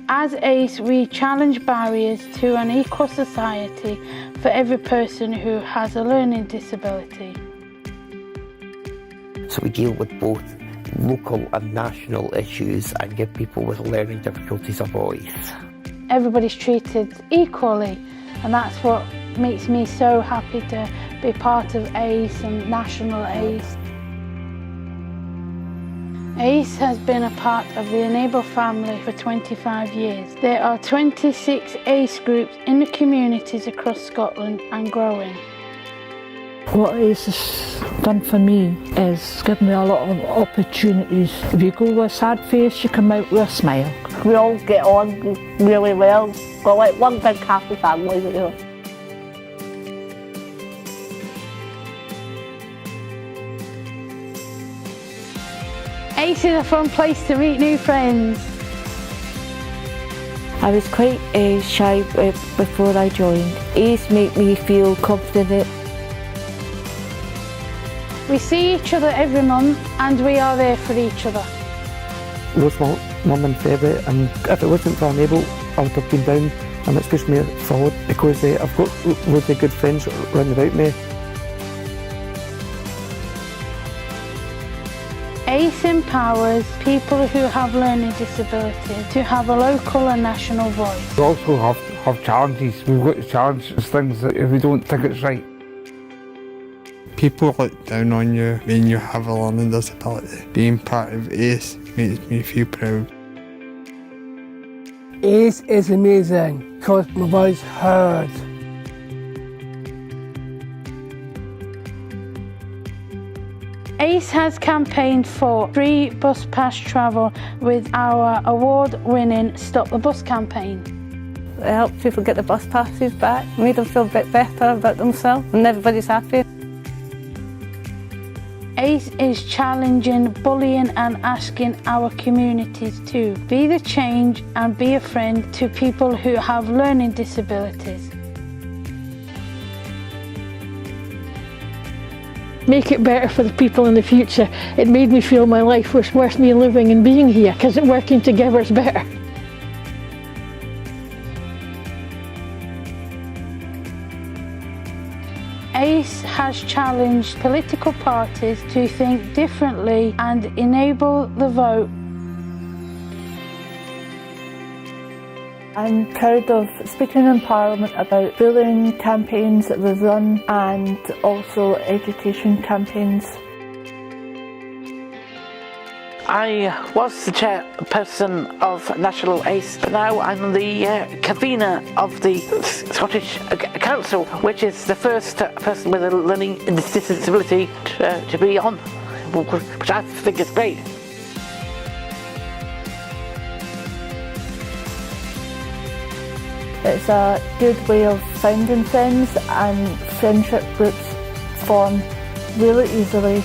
As ACE, we challenge barriers to an equal society for every person who has a learning disability. So we deal with both local and national issues and give people with learning difficulties a voice. Everybody's treated equally, and that's what makes me so happy to be part of ACE and National ACE. ACE has been a part of the Enable family for 25 years. There are 26 ACE groups in the communities across Scotland and growing. What ACE has done for me is given me a lot of opportunities. If you go with a sad face, you come out with a smile. We all get on really well. We're like one big happy family, you know. ACE is a fun place to meet new friends. I was quite shy before I joined. ACE made me feel confident. We see each other every month and we are there for each other. Lost my mum in February, and if it wasn't for Enable, I would have been down, and it's pushed me forward because I've got loads of good friends round about me. ACE empowers people who have learning disabilities to have a local and national voice. We also have challenges. We've got to challenge things that if we don't think it's right. People look down on you when you have a learning disability. Being part of ACE makes me feel proud. ACE is amazing because my voice heard. ACE has campaigned for free bus pass travel with our award-winning Stop the Bus campaign. It helped people get the bus passes back, made them feel a bit better about themselves, and everybody's happy. ACE is challenging bullying and asking our communities to be the change and be a friend to people who have learning disabilities. Make it better for the people in the future. It made me feel my life was worth me living and being here, because working together is better. ACE has challenged political parties to think differently and enable the vote. I'm proud of speaking in Parliament about bullying campaigns that we've run and also education campaigns. I was the chairperson of National ACE, but now I'm the convener of the Scottish Council, which is the first person with a learning disability to be on, which I think is great. It's a good way of finding friends, and friendship groups form really easily.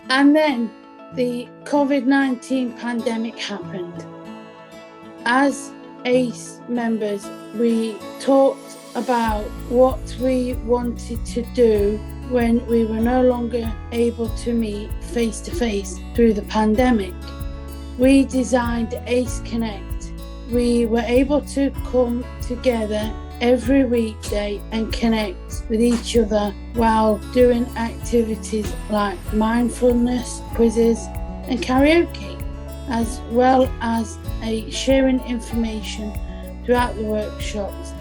And then the COVID-19 pandemic happened. As ACE members, we talked about what we wanted to do when we were no longer able to meet face-to-face through the pandemic. We designed ACE Connect. We were able to come together every weekday and connect with each other while doing activities like mindfulness, quizzes and karaoke, as well as sharing information throughout the workshops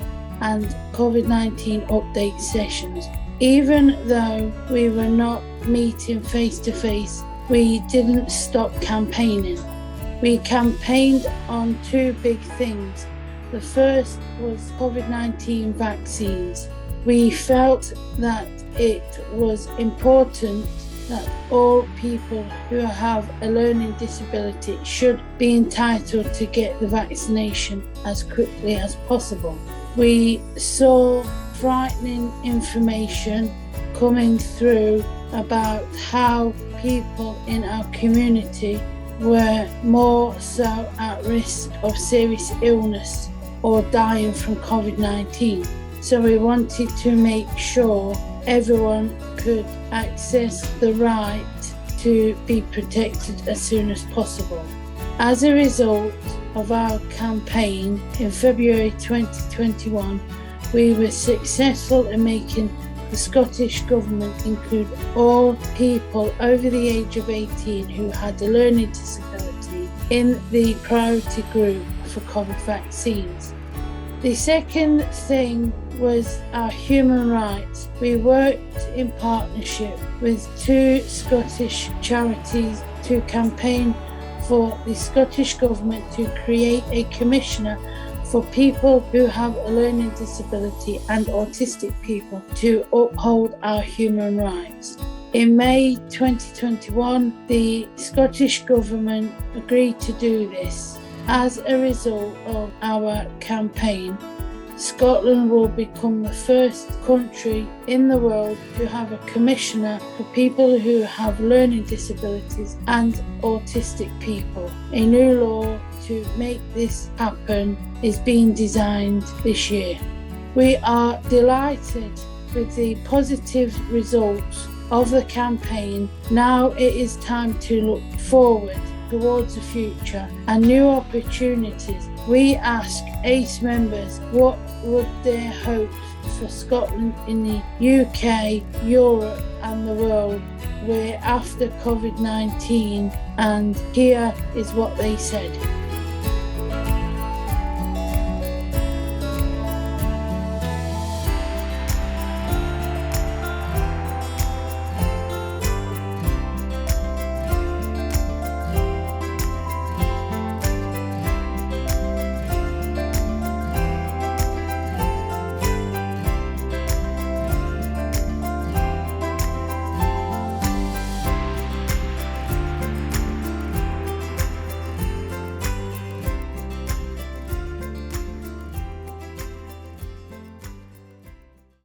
and COVID-19 update sessions. Even though we were not meeting face-to-face, we didn't stop campaigning. We campaigned on two big things. The first was COVID-19 vaccines. We felt that it was important that all people who have a learning disability should be entitled to get the vaccination as quickly as possible. We saw frightening information coming through about how people in our community were more so at risk of serious illness or dying from COVID-19. So we wanted to make sure everyone could access the right to be protected as soon as possible. As a result of our campaign in February 2021, we were successful in making the Scottish Government include all people over the age of 18 who had a learning disability in the priority group for COVID vaccines. The second thing was our human rights. We worked in partnership with 2 Scottish charities to campaign for the Scottish Government to create a commissioner for people who have a learning disability and autistic people to uphold our human rights. In May 2021, the Scottish Government agreed to do this. As a result of our campaign, Scotland will become the first country in the world to have a commissioner for people who have learning disabilities and autistic people. A new law to make this happen is being designed this year. We are delighted with the positive results of the campaign. Now it is time to look forward towards the future and new opportunities. We ask ACE members what would their hopes for Scotland in the UK, Europe and the world were after COVID-19, and here is what they said.